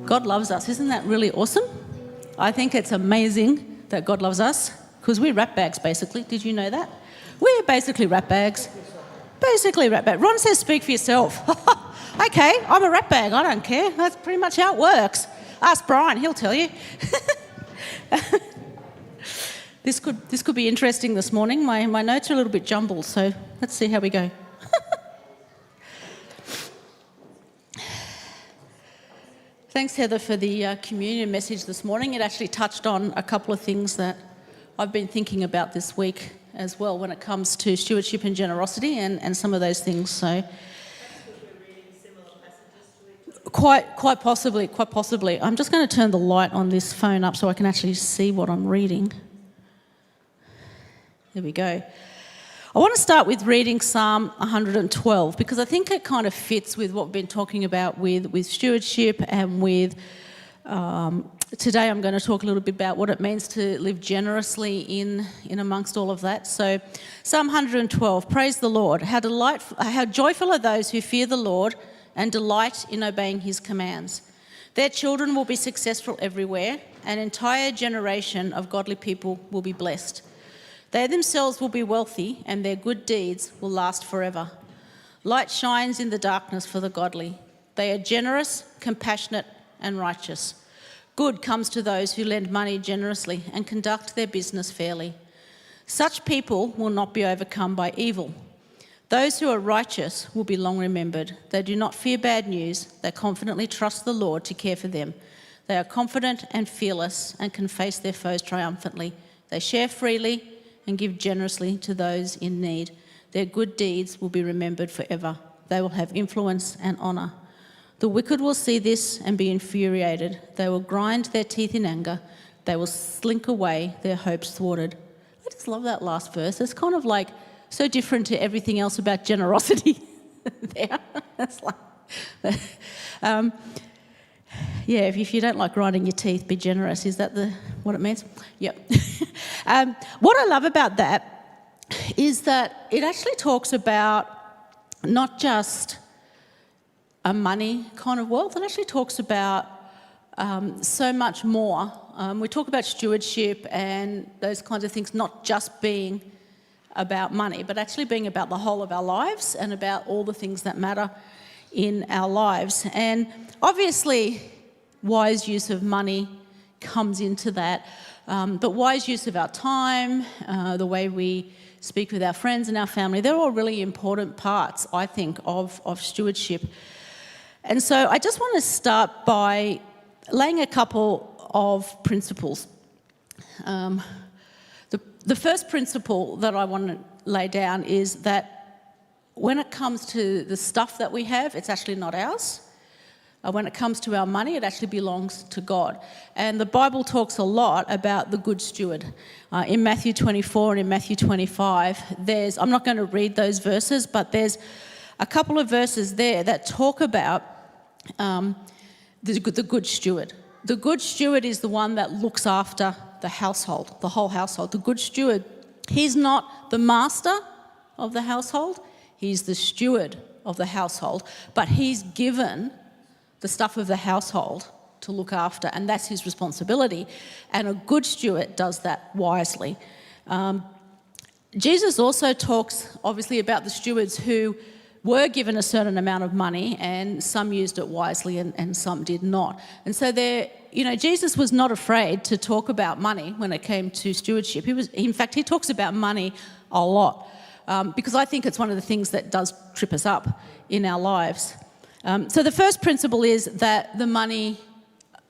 God loves us. Isn't that really awesome? I think it's amazing that God loves us because we're rat bags, basically. Did you know that? We're basically rat bags. Basically rat bag. Ron says speak for yourself. Okay, I'm a rat bag. I don't care. That's pretty much how it works. Ask Brian, he'll tell you. This could be interesting this morning. My notes are a little bit jumbled, so let's see how we go. Thanks, Heather, for the communion message this morning. It actually touched on a couple of things that I've been thinking about this week as well when it comes to stewardship and generosity and some of those things. So, quite possibly. I'm just going to turn the light on this phone up so I can actually see what I'm reading. There we go. I want to start with reading Psalm 112 because I think it kind of fits with what we've been talking about with stewardship and with today I'm going to talk a little bit about what it means to live generously in amongst all of that. So Psalm 112, praise the Lord. How joyful are those who fear the Lord and delight in obeying his commands. Their children will be successful everywhere. An entire generation of godly people will be blessed. They themselves will be wealthy, and their good deeds will last forever. Light shines in the darkness for the godly. They are generous, compassionate, and righteous. Good comes to those who lend money generously and conduct their business fairly. Such people will not be overcome by evil. Those who are righteous will be long remembered. They do not fear bad news. They confidently trust the Lord to care for them. They are confident and fearless and can face their foes triumphantly. They share freely and give generously to those in need. Their good deeds will be remembered forever. They will have influence and honour. The wicked will see this and be infuriated. They will grind their teeth in anger. They will slink away, their hopes thwarted. I just love that last verse. It's kind of like so different to everything else about generosity there. It's like, yeah, if you don't like grinding your teeth, be generous. Is that what it means? Yep. What I love about that is that it actually talks about not just a money kind of wealth. It actually talks about so much more. We talk about stewardship and those kinds of things not just being about money, but actually being about the whole of our lives and about all the things that matter in our lives. And obviously, wise use of money comes into that, but wise use of our time, the way we speak with our friends and our family, they're all really important parts, I think, of stewardship. And so I just want to start by laying a couple of principles. The first principle that I want to lay down is that when it comes to the stuff that we have, it's actually not ours. When it comes to our money, it actually belongs to God. And the Bible talks a lot about the good steward. In Matthew 24 and in Matthew 25, I'm not going to read those verses, but there's a couple of verses there that talk about the good steward. The good steward is the one that looks after the household, the whole household. The good steward, he's not the master of the household, he's the steward of the household, but he's given the stuff of the household to look after, and that's his responsibility. And a good steward does that wisely. Jesus also talks, obviously, about the stewards who were given a certain amount of money, and some used it wisely and some did not. And so Jesus was not afraid to talk about money when it came to stewardship. In fact, he talks about money a lot because I think it's one of the things that does trip us up in our lives. So the first principle is that the money,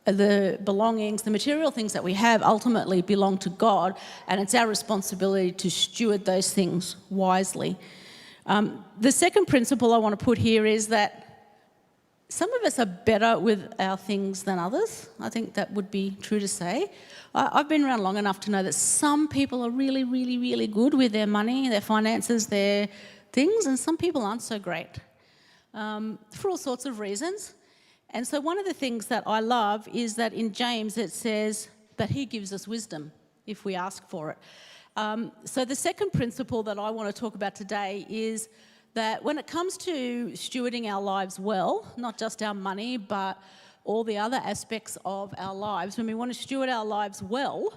the belongings, the material things that we have ultimately belong to God, and it's our responsibility to steward those things wisely. The second principle I want to put here is that some of us are better with our things than others. I think that would be true to say. I've been around long enough to know that some people are really, really, really good with their money, their finances, their things, and some people aren't so great for all sorts of reasons. And so one of the things that I love is that in James it says that he gives us wisdom if we ask for it. So the second principle that I want to talk about today is that when it comes to stewarding our lives well, not just our money, but all the other aspects of our lives, when we want to steward our lives well,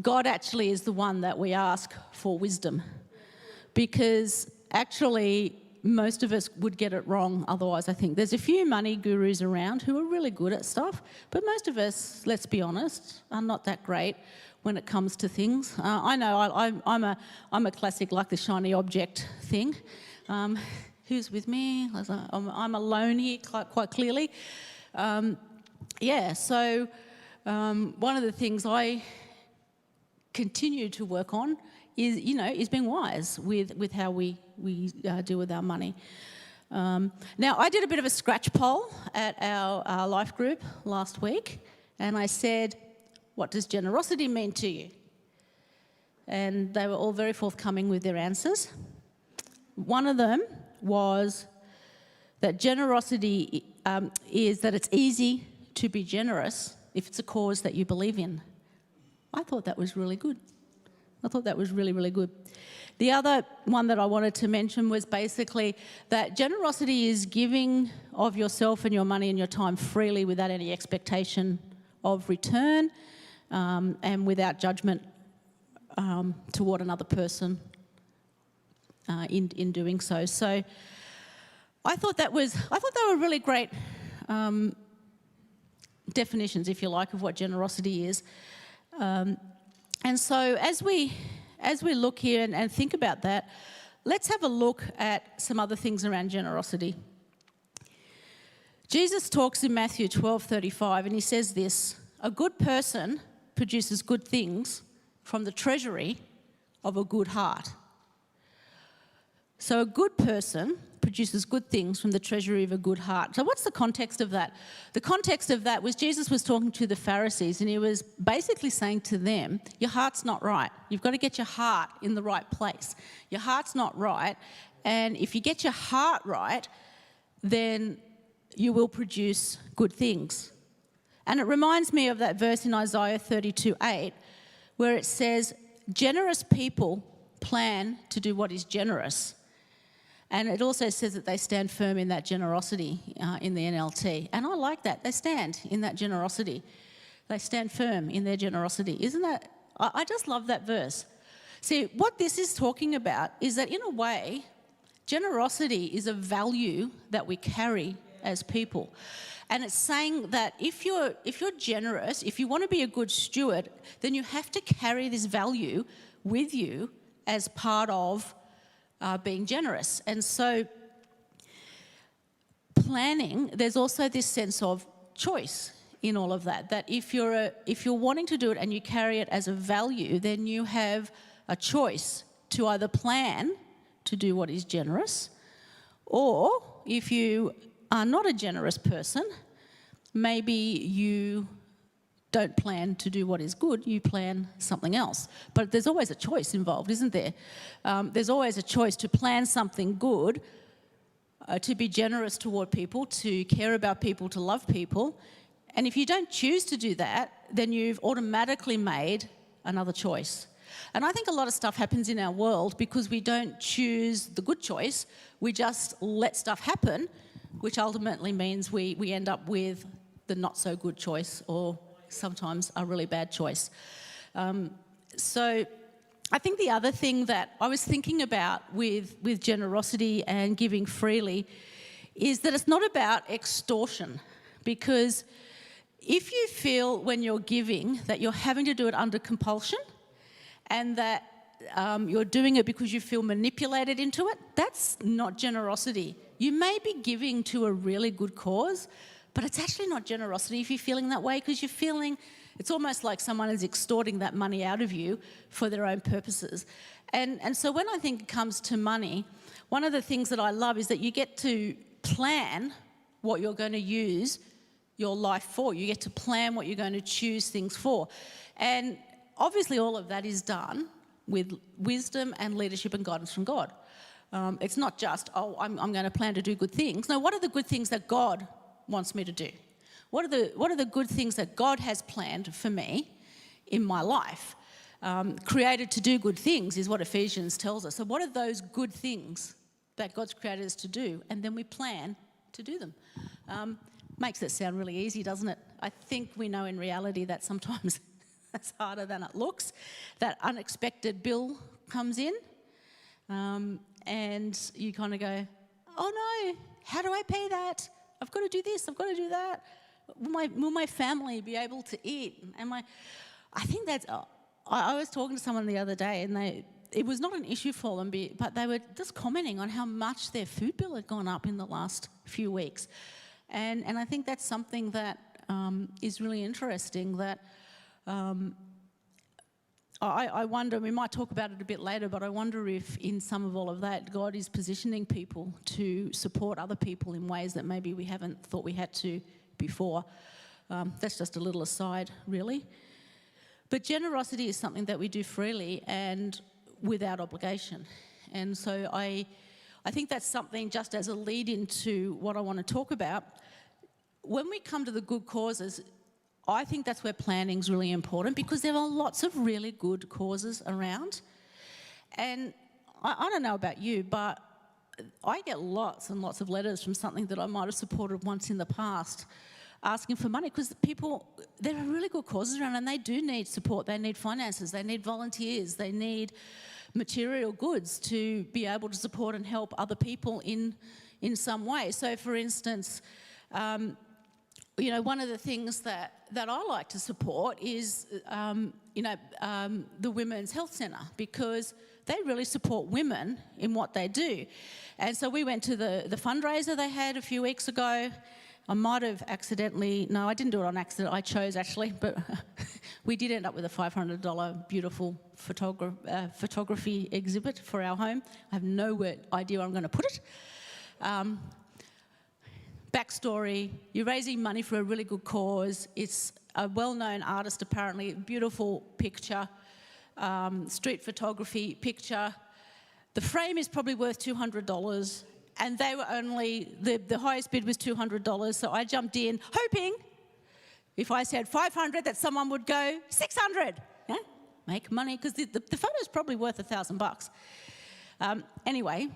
God actually is the one that we ask for wisdom. Because actually, most of us would get it wrong otherwise, I think. There's a few money gurus around who are really good at stuff, but most of us, let's be honest, are not that great when it comes to things. I know I'm a classic like the shiny object thing. Who's with me? I'm alone here quite clearly. So one of the things I continue to work on is being wise with how we deal with our money. Now, I did a bit of a scratch poll at our life group last week, and I said, what does generosity mean to you? And they were all very forthcoming with their answers. One of them was that generosity is that it's easy to be generous if it's a cause that you believe in. I thought that was really good. I thought that was really, really good. The other one that I wanted to mention was basically that generosity is giving of yourself and your money and your time freely without any expectation of return and without judgment toward another person in doing so. So I thought they were really great definitions, if you like, of what generosity is. And so as we look here and think about that, let's have a look at some other things around generosity. Jesus talks in Matthew 12:35, and he says this: a good person produces good things from the treasury of a good heart. So a good person produces good things from the treasury of a good heart. So what's the context of that? The context of that was Jesus was talking to the Pharisees, and he was basically saying to them, your heart's not right. You've got to get your heart in the right place. Your heart's not right, and if you get your heart right, then you will produce good things. And it reminds me of that verse in Isaiah 32:8, where it says, generous people plan to do what is generous. And it also says that they stand firm in that generosity in the NLT. And I like that. They stand in that generosity. They stand firm in their generosity. Isn't that? I just love that verse. See, what this is talking about is that in a way, generosity is a value that we carry as people. And it's saying that if you're generous, if you want to be a good steward, then you have to carry this value with you as part of being generous. And so planning, there's also this sense of choice in all of that, that if you're wanting to do it and you carry it as a value, then you have a choice to either plan to do what is generous, or if you are not a generous person, maybe you don't plan to do what is good, you plan something else. But there's always a choice involved, isn't there? There's always a choice to plan something good, to be generous toward people, to care about people, to love people. And if you don't choose to do that, then you've automatically made another choice. And I think a lot of stuff happens in our world because we don't choose the good choice, we just let stuff happen, which ultimately means we end up with the not so good choice, or sometimes a really bad choice. So I think the other thing that I was thinking about with generosity and giving freely is that it's not about extortion, because if you feel when you're giving that you're having to do it under compulsion and that you're doing it because you feel manipulated into it, that's not generosity. You may be giving to a really good cause, but it's actually not generosity if you're feeling that way, because you're feeling it's almost like someone is extorting that money out of you for their own purposes. And so when I think it comes to money, one of the things that I love is that you get to plan what you're going to use your life for. You get to plan what you're going to choose things for. And obviously all of that is done with wisdom and leadership and guidance from God. It's not just, I'm going to plan to do good things. No, what are the good things that God wants me to do? What are the good things that God has planned for me in my life? Created to do good things is what Ephesians tells us. So what are those good things that God's created us to do? And then we plan to do them. Makes it sound really easy, doesn't it? I think we know in reality that sometimes it's harder than it looks. That unexpected bill comes in, and you kind of go, oh no, how do I pay that? I've got to do this, I've got to do that. Will my family be able to eat? I think that's... I was talking to someone the other day, and it was not an issue for them, but they were just commenting on how much their food bill had gone up in the last few weeks. And I think that's something that is really interesting, that I wonder, we might talk about it a bit later, but I wonder if in some of all of that, God is positioning people to support other people in ways that maybe we haven't thought we had to before. That's just a little aside, really. But generosity is something that we do freely and without obligation. And so I think that's something, just as a lead into what I want to talk about. When we come to the good causes, I think that's where planning is really important, because there are lots of really good causes around. And I don't know about you, but I get lots and lots of letters from something that I might have supported once in the past, asking for money, because there are really good causes around, and they do need support. They need finances, they need volunteers, they need material goods to be able to support and help other people in some way. So, for instance, one of the things that I like to support is, the Women's Health Centre, because they really support women in what they do. And so we went to the fundraiser they had a few weeks ago. I might have accidentally... No, I didn't do it on accident. I chose, actually. But we did end up with a $500 beautiful photography exhibit for our home. I have no idea where I'm going to put it. Backstory, you're raising money for a really good cause. It's a well-known artist, apparently. Beautiful picture, street photography picture. The frame is probably worth $200. And they were only, the highest bid was $200, so I jumped in, hoping if I said $500 that someone would go $600. Yeah? Make money, because the photo's probably worth $1,000. Anyway,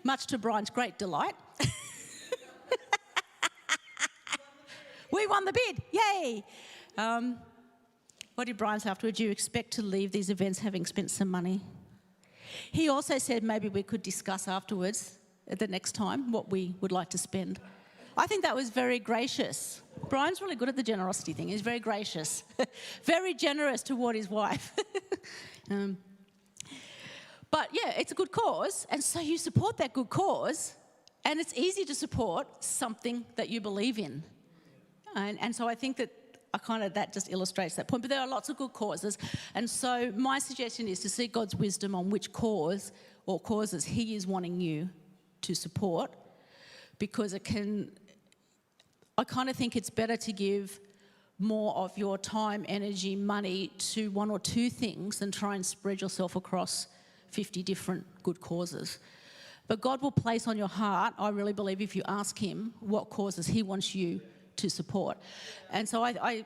much to Brian's great delight, we won the bid, yay! What did Brian say afterwards? You expect to leave these events having spent some money? He also said maybe we could discuss afterwards, at the next time, what we would like to spend. I think that was very gracious. Brian's really good at the generosity thing. He's very gracious, very generous toward his wife. But yeah, it's a good cause, and so you support that good cause, and it's easy to support something that you believe in. And so I think that that just illustrates that point. But there are lots of good causes, and so my suggestion is to seek God's wisdom on which cause or causes He is wanting you to support, because I kind of think it's better to give more of your time, energy, money to one or two things than try and spread yourself across 50 different good causes. But God will place on your heart, I really believe, if you ask Him, what causes He wants you to support. And so I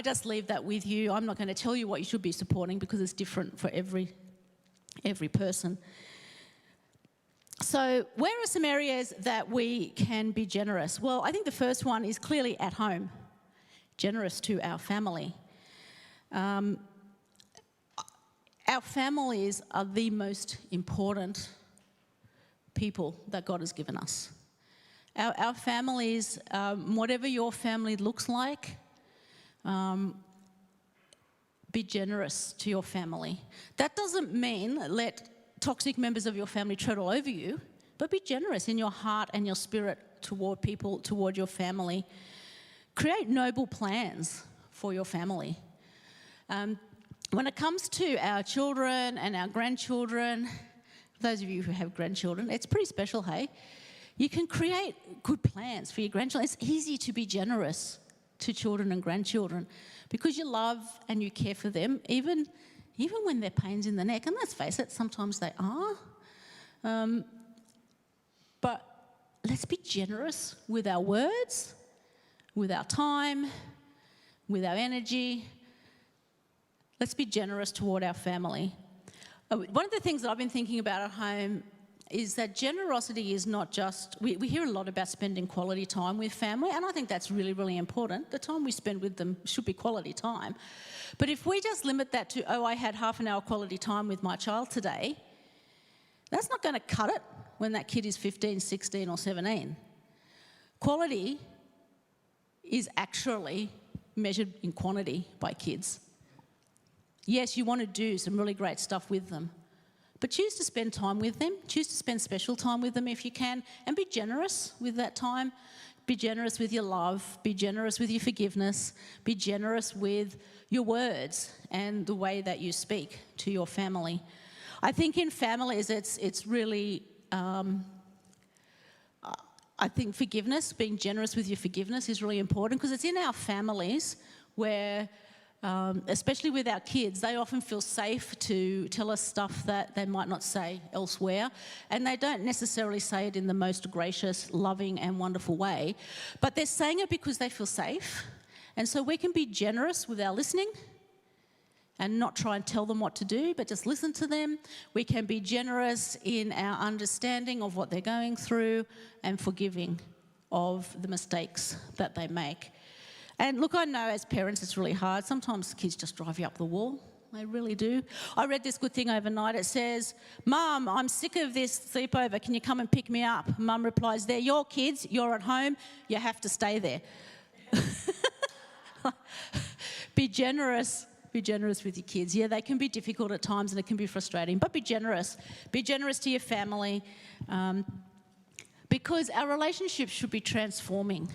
just leave that with you. I'm not going to tell you what you should be supporting, because it's different for every person. So where are some areas that we can be generous? Well, I think the first one is clearly at home, generous to our family. Our families are the most important people that God has given us. Our families, whatever your family looks like, be generous to your family. That doesn't mean let toxic members of your family tread all over you, but be generous in your heart and your spirit toward people, toward your family. Create noble plans for your family. When it comes to our children and our grandchildren, for those of you who have grandchildren, it's pretty special, hey? You can create good plans for your grandchildren. It's easy to be generous to children and grandchildren because you love and you care for them, even when they're pains in the neck. And let's face it, sometimes they are. But let's be generous with our words, with our time, with our energy. Let's be generous toward our family. One of the things that I've been thinking about at home is that generosity is not just, we hear a lot about spending quality time with family, and I think that's really, really important. The time we spend with them should be quality time. But if we just limit that to, I had half an hour quality time with my child today, that's not going to cut it when that kid is 15, 16 or 17. Quality is actually measured in quantity by kids. Yes, you want to do some really great stuff with them, but choose to spend time with them, choose to spend special time with them if you can, and be generous with that time. Be generous with your love, be generous with your forgiveness, be generous with your words and the way that you speak to your family. I think in families it's really, I think forgiveness, being generous with your forgiveness is really important, because it's in our families where, especially with our kids, they often feel safe to tell us stuff that they might not say elsewhere, and they don't necessarily say it in the most gracious, loving and wonderful way, but they're saying it because they feel safe. And so we can be generous with our listening and not try and tell them what to do, but just listen to them. We can be generous in our understanding of what they're going through and forgiving of the mistakes that they make. And look, I know as parents it's really hard. Sometimes kids just drive you up the wall. They really do. I read this good thing overnight. It says, "Mum, I'm sick of this sleepover. Can you come and pick me up?" Mum replies, "They're your kids. You're at home. You have to stay there." Be generous. Be generous with your kids. Yeah, they can be difficult at times and it can be frustrating, but be generous. Be generous to your family, because our relationships should be transforming.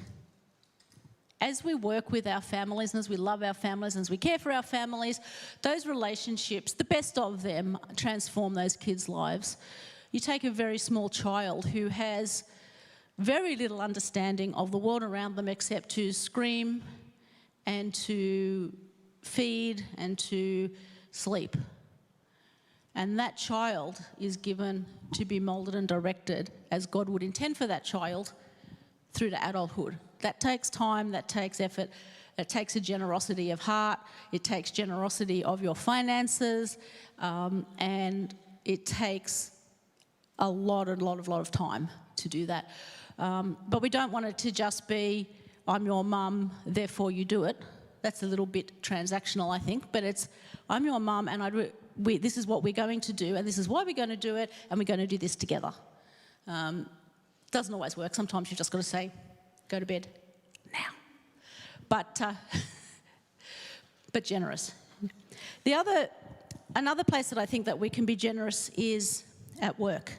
As we work with our families and as we love our families and as we care for our families, those relationships, the best of them, transform those kids' lives. You take a very small child who has very little understanding of the world around them except to scream and to feed and to sleep. And that child is given to be moulded and directed as God would intend for that child through to adulthood. That takes time, that takes effort, it takes a generosity of heart, it takes generosity of your finances, and it takes a lot of time to do that. But we don't want it to just be, I'm your mum, therefore you do it. That's a little bit transactional, I think, but it's, I'm your mum and this is what we're going to do and this is why we're going to do it and we're going to do this together. Doesn't always work. Sometimes you've just got to say, go to bed now. But generous. Another place that I think that we can be generous is at work.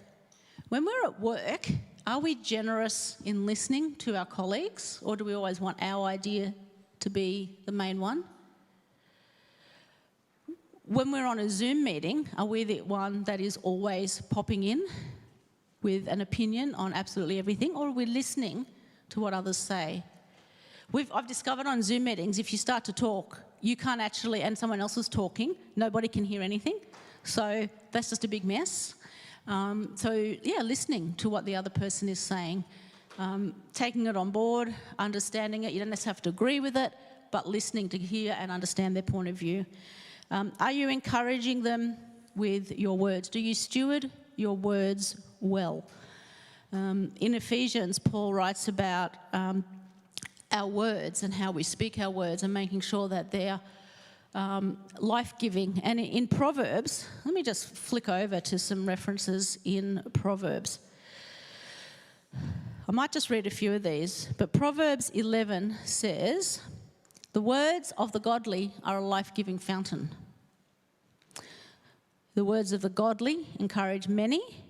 When we're at work, are we generous in listening to our colleagues, or do we always want our idea to be the main one? When we're on a Zoom meeting, are we the one that is always popping in with an opinion on absolutely everything, or are we listening to what others say? I've discovered on Zoom meetings, if you start to talk, you can't actually, and someone else is talking, nobody can hear anything. So that's just a big mess. Listening to what the other person is saying, taking it on board, understanding it. You don't necessarily have to agree with it, but listening to hear and understand their point of view. Are you encouraging them with your words? Do you steward your words well? In Ephesians, Paul writes about our words and how we speak our words and making sure that they're life-giving. And in Proverbs, let me just flick over to some references in Proverbs. I might just read a few of these, but Proverbs 11 says, "The words of the godly are a life-giving fountain. The words of the godly encourage many.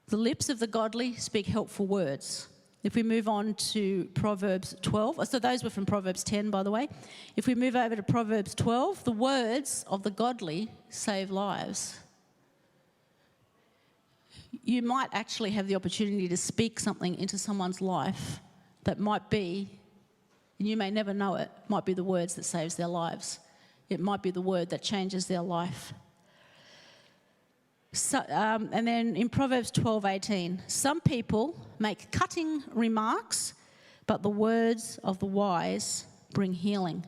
The lips of the godly speak helpful words." If we move on to Proverbs 12, so those were from Proverbs 10, by the way. If we move over to Proverbs 12, the words of the godly save lives. You might actually have the opportunity to speak something into someone's life that might be, and you may never know it, might be the words that saves their lives. It might be the word that changes their life. So, and then in Proverbs 12:18, "Some people make cutting remarks, but the words of the wise bring healing."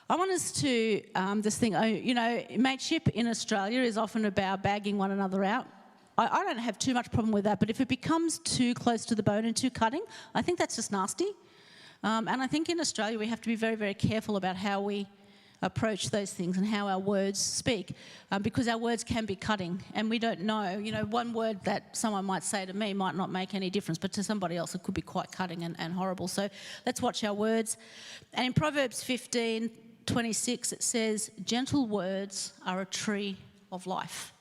I want us to just think, mateship in Australia is often about bagging one another out. I don't have too much problem with that, but if it becomes too close to the bone and too cutting, I think that's just nasty. And I think in Australia we have to be very, very careful about how we approach those things and how our words speak, because our words can be cutting, and we don't know. You know, one word that someone might say to me might not make any difference, but to somebody else it could be quite cutting and horrible. So let's watch our words. And in Proverbs 15:26 it says, gentle words are a tree of life.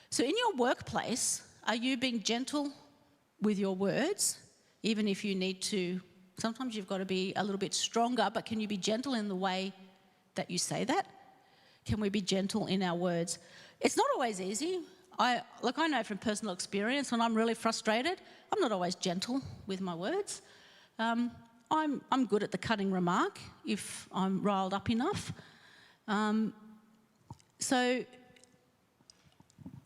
So in your workplace, are you being gentle with your words, even if you need to? Sometimes you've got to be a little bit stronger, but can you be gentle in the way that you say that? Can we be gentle in our words? It's not always easy. I know from personal experience, when I'm really frustrated, I'm not always gentle with my words. I'm good at the cutting remark if I'm riled up enough. So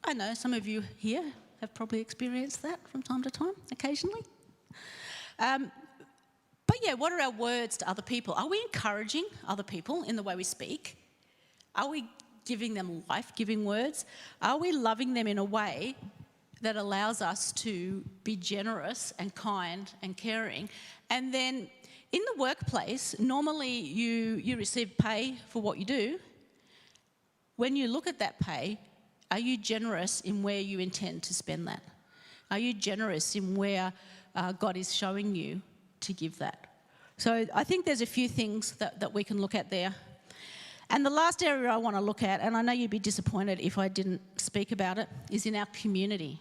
I know some of you here have probably experienced that from time to time, occasionally. But yeah, what are our words to other people? Are we encouraging other people in the way we speak? Are we giving them life-giving words? Are we loving them in a way that allows us to be generous and kind and caring? And then in the workplace, normally you receive pay for what you do. When you look at that pay, are you generous in where you intend to spend that? Are you generous in where God is showing you to give that? So I think there's a few things that we can look at there. And the last area I want to look at, and I know you'd be disappointed if I didn't speak about it, is in our community.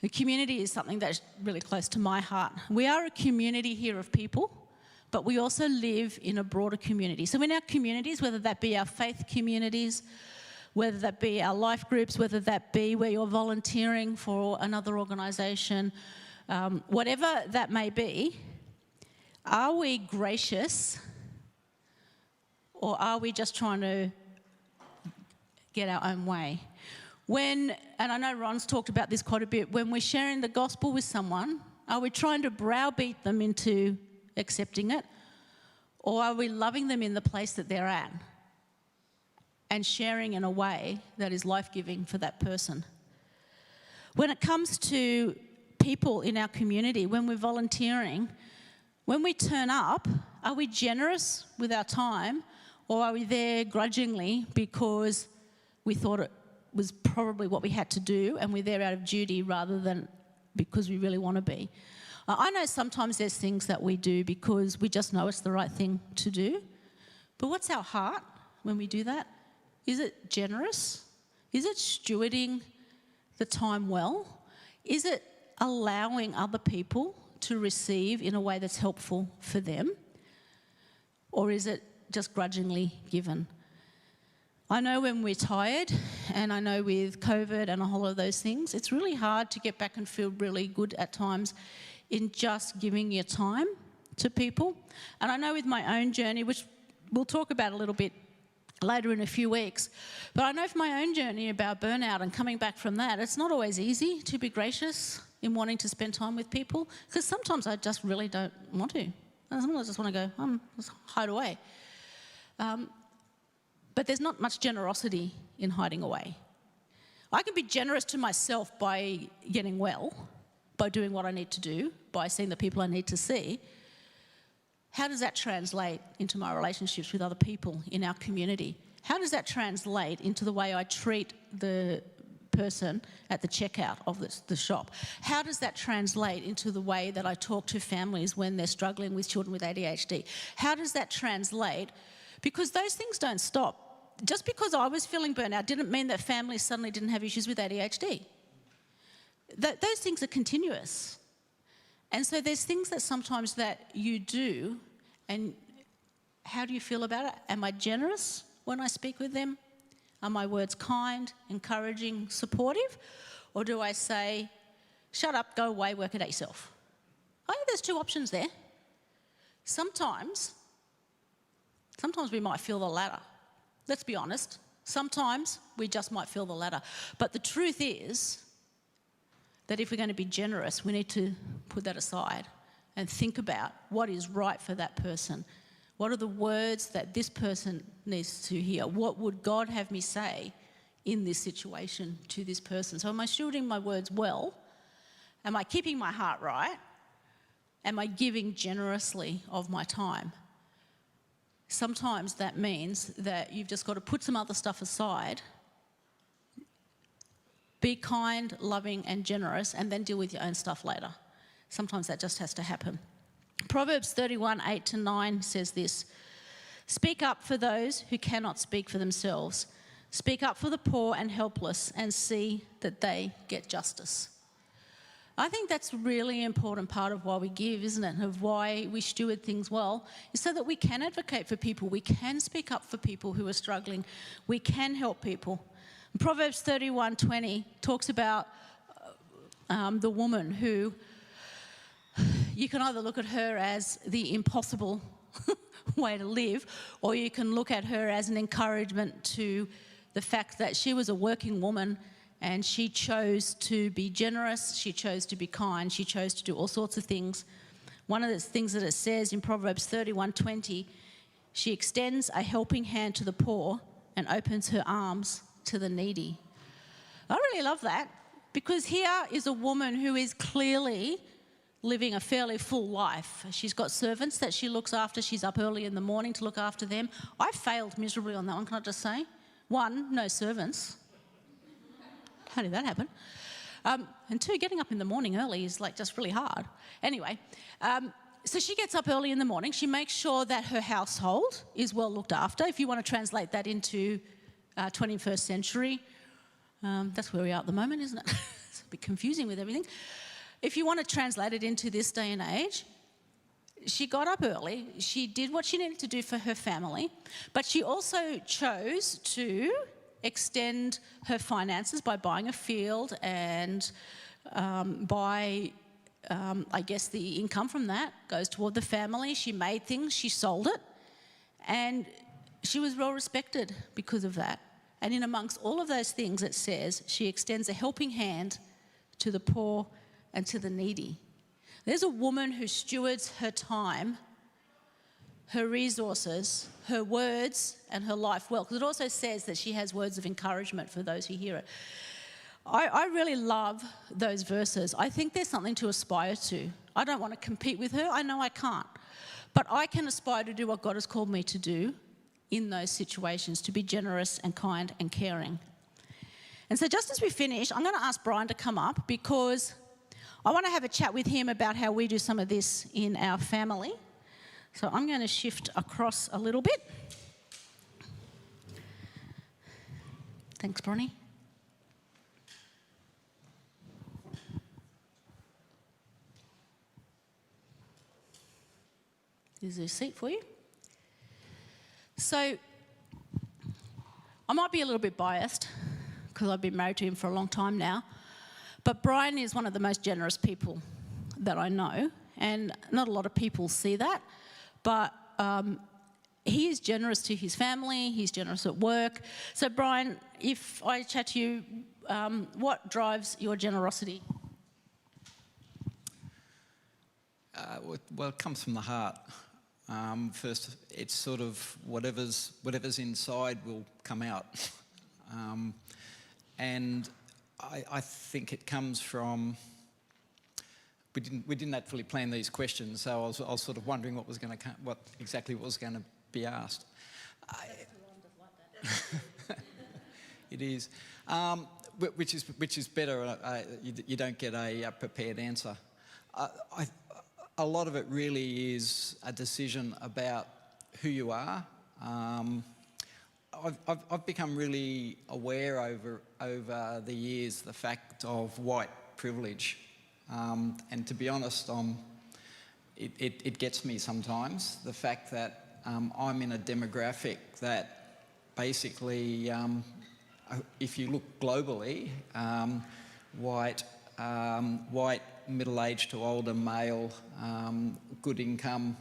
The community is something that's really close to my heart. We are a community here of people, but we also live in a broader community. So in our communities, whether that be our faith communities, whether that be our life groups, whether that be where you're volunteering for another organisation, whatever that may be, are we gracious, or are we just trying to get our own way? And I know Ron's talked about this quite a bit, when we're sharing the gospel with someone, are we trying to browbeat them into accepting it, or are we loving them in the place that they're at and sharing in a way that is life-giving for that person? When it comes to people in our community, when we're volunteering, when we turn up, are we generous with our time, or are we there grudgingly because we thought it was probably what we had to do and we're there out of duty rather than because we really want to be? I know sometimes there's things that we do because we just know it's the right thing to do, but what's our heart when we do that? Is it generous? Is it stewarding the time well? Is it allowing other people to receive in a way that's helpful for them? Or is it just grudgingly given? I know when we're tired, and I know with COVID and a whole lot of those things, it's really hard to get back and feel really good at times in just giving your time to people. And I know with my own journey, which we'll talk about a little bit later in a few weeks, but I know for my own journey about burnout and coming back from that, it's not always easy to be gracious in wanting to spend time with people, because sometimes I just really don't want to. Sometimes I just want to go, just hide away. But there's not much generosity in hiding away. I can be generous to myself by getting well, by doing what I need to do, by seeing the people I need to see. How does that translate into my relationships with other people in our community? How does that translate into the way I treat the person at the checkout of the shop? How does that translate into the way that I talk to families when they're struggling with children with ADHD? How does that translate? Because those things don't stop. Just because I was feeling burnout didn't mean that families suddenly didn't have issues with ADHD. Those things are continuous. And so there's things that sometimes that you do, and how do you feel about it? Am I generous when I speak with them? Are my words kind, encouraging, supportive? Or do I say, shut up, go away, work it out yourself? I think there's two options there. Sometimes we might feel the latter. Let's be honest. Sometimes we just might feel the latter. But the truth is that if we're going to be generous, we need to put that aside and think about what is right for that person. What are the words that this person needs to hear? What would God have me say in this situation to this person? So am I stewarding my words well? Am I keeping my heart right? Am I giving generously of my time? Sometimes that means that you've just got to put some other stuff aside, be kind, loving and generous, and then deal with your own stuff later. Sometimes that just has to happen. Proverbs 31, 8-9 says this: "Speak up for those who cannot speak for themselves. Speak up for the poor and helpless, and see that they get justice." I think that's a really important part of why we give, isn't it? Of why we steward things well, is so that we can advocate for people. We can speak up for people who are struggling. We can help people. Proverbs 31:20 talks about the woman who, you can either look at her as the impossible way to live, or you can look at her as an encouragement to the fact that she was a working woman and she chose to be generous, she chose to be kind, she chose to do all sorts of things. One of the things that it says in Proverbs 31:20, she extends a helping hand to the poor and opens her arms to the needy. I really love that, because here is a woman who is clearly living a fairly full life. She's got servants that she looks after. She's up early in the morning to look after them. I failed miserably on that one, can I just say? One, no servants. How did that happen? And two, getting up in the morning early is like just really hard. Anyway, so she gets up early in the morning. She makes sure that her household is well looked after. If you want to translate that into 21st century, that's where we are at the moment, isn't it? It's a bit confusing with everything. If you want to translate it into this day and age, she got up early, she did what she needed to do for her family, but she also chose to extend her finances by buying a field and I guess the income from that goes toward the family. She made things, she sold it, and she was well respected because of that. And in amongst all of those things, it says she extends a helping hand to the poor and to the needy. There's a woman who stewards her time, her resources, her words, and her life well. Because it also says that she has words of encouragement for those who hear it. I really love those verses. I think there's something to aspire to. I don't want to compete with her. I know I can't. But I can aspire to do what God has called me to do in those situations, to be generous and kind and caring. And so just as we finish, I'm going to ask Brian to come up, because I want to have a chat with him about how we do some of this in our family. So I'm going to shift across a little bit. Thanks, Bronnie. There's a seat for you. So I might be a little bit biased because I've been married to him for a long time now, but Brian is one of the most generous people that I know, and not a lot of people see that, but he is generous to his family, he's generous at work. So Brian, if I chat to you, what drives your generosity? Well, it comes from the heart. First, it's sort of whatever's inside will come out. And I think it comes from, we didn't actually plan these questions, so I was sort of wondering what exactly was going to be asked. It is, which is better. You don't get a prepared answer. A lot of it really is a decision about who you are. I've become really aware over the years the fact of white privilege, and to be honest, it gets me sometimes. The fact that I'm in a demographic that basically, if you look globally, white, middle-aged to older male, good income,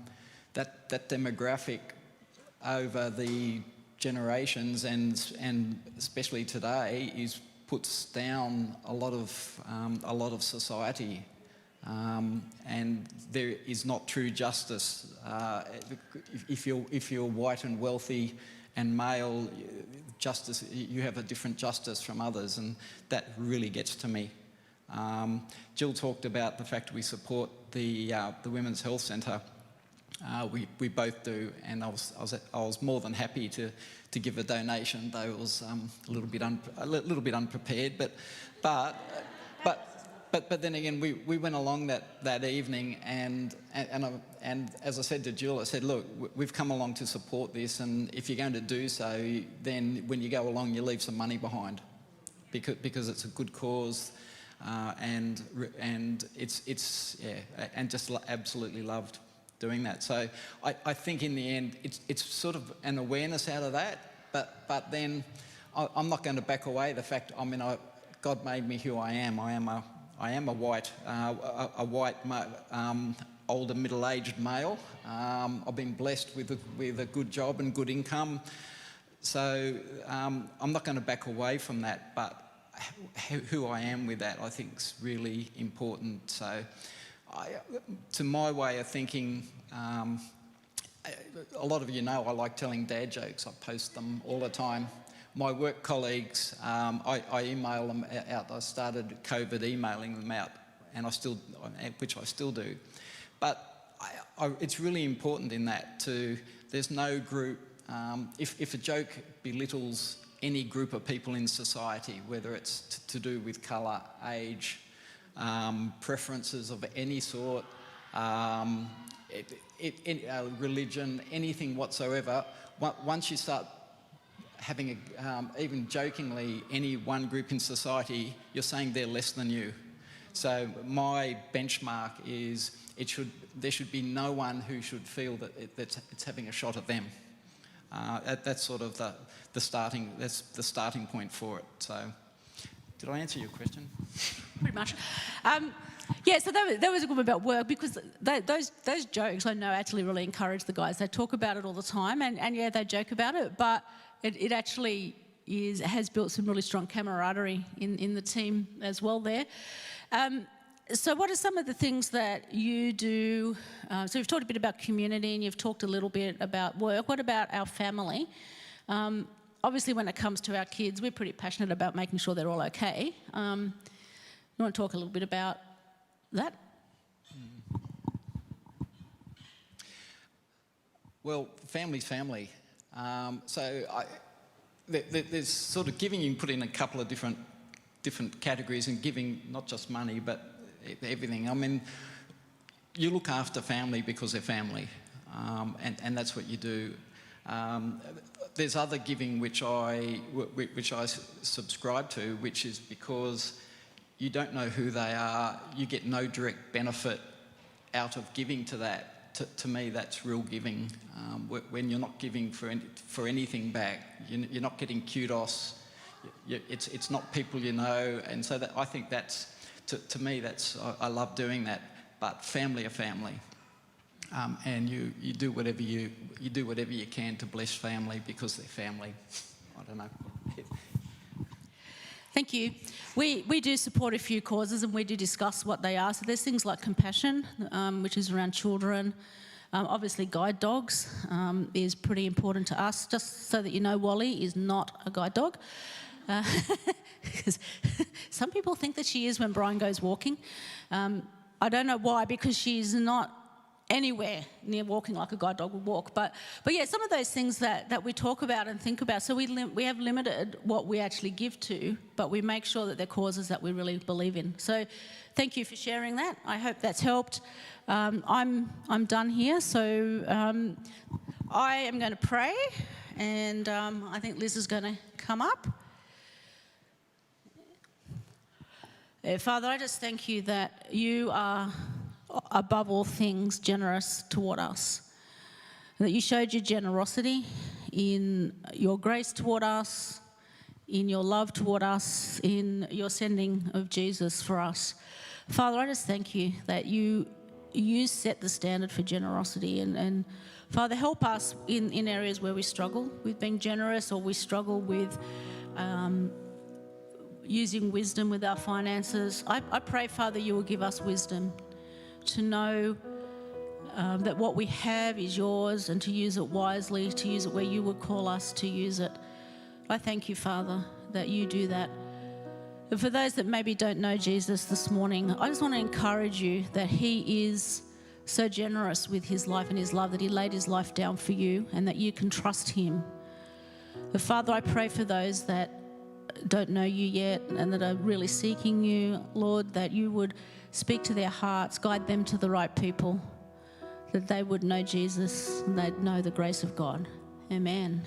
that demographic over the generations and especially today puts down a lot of society, and there is not true justice if you're white and wealthy and male justice, you have a different justice from others, and that really gets to me. Jill talked about the fact we support the Women's Health Centre. We both do, and I was more than happy to give a donation, though it was a little bit unprepared. But then again, we went along that evening, and as I said to Jill, I said, look, we've come along to support this, and if you're going to do so, then when you go along, you leave some money behind, because it's a good cause, and it's and just absolutely loved doing that. So I think in the end, it's sort of an awareness out of that, but then I'm not going to back away the fact, God made me who I am. I am a white older middle-aged male. I've been blessed with a good job and good income. So I'm not going to back away from that, but who I am with that, I think, is really important. So to my way of thinking, a lot of you know I like telling dad jokes. I post them all the time. My work colleagues, I email them out. I started COVID emailing them out, which I still do. But it's really important in that there's no group. If a joke belittles any group of people in society, whether it's to do with colour, age, preferences of any sort, religion, anything whatsoever, once you start having even jokingly any one group in society, you're saying they're less than you. So my benchmark is there should be no one who should feel that it's having a shot at them. That's sort of the starting point for it. So, did I answer your question? Pretty much. So that was a good one about work, because those jokes I know actually really encourage the guys. They talk about it all the time, and yeah, they joke about it, but it actually has built some really strong camaraderie in the team as well there. So what are some of the things that you do? So we've talked a bit about community, and you've talked a little bit about work. What about our family? Obviously, when it comes to our kids, we're pretty passionate about making sure they're all okay. You want to talk a little bit about that? Well, family's family. There's sort of giving. You can put in a couple of different categories, and giving not just money but everything. I mean, you look after family because they're family, and that's what you do. There's other giving which I subscribe to, which is because you don't know who they are. You get no direct benefit out of giving to that. To me, that's real giving. When you're not giving for anything back, you're not getting kudos. It's not people you know, and so I think that's, to me, I love doing that. But family are family, and you do whatever you can to bless family because they're family. I don't know. Thank you. We do support a few causes, and we do discuss what they are. So there's things like compassion, which is around children. Obviously, guide dogs is pretty important to us. Just so that you know, Wally is not a guide dog. Because some people think that she is when Brian goes walking. I don't know why, because she's not anywhere near walking like a guide dog would walk. But yeah, some of those things that we talk about and think about. So we have limited what we actually give to, but we make sure that they're causes that we really believe in. So thank you for sharing that. I hope that's helped. I'm done here. So I am going to pray, and I think Liz is going to come up. Father, I just thank you that you are, above all things, generous toward us. That you showed your generosity in your grace toward us, in your love toward us, in your sending of Jesus for us. Father, I just thank you that you set the standard for generosity. And Father, help us in areas where we struggle with being generous, or we struggle with using wisdom with our finances. I pray, Father, you will give us wisdom to know that what we have is yours, and to use it wisely, to use it where you would call us to use it. I thank you, Father, that you do that. And for those that maybe don't know Jesus this morning, I just want to encourage you that he is so generous with his life and his love, that he laid his life down for you, and that you can trust him. But Father, I pray for those that don't know you yet and that are really seeking you, Lord, that you would speak to their hearts, guide them to the right people, that they would know Jesus and they'd know the grace of God. Amen.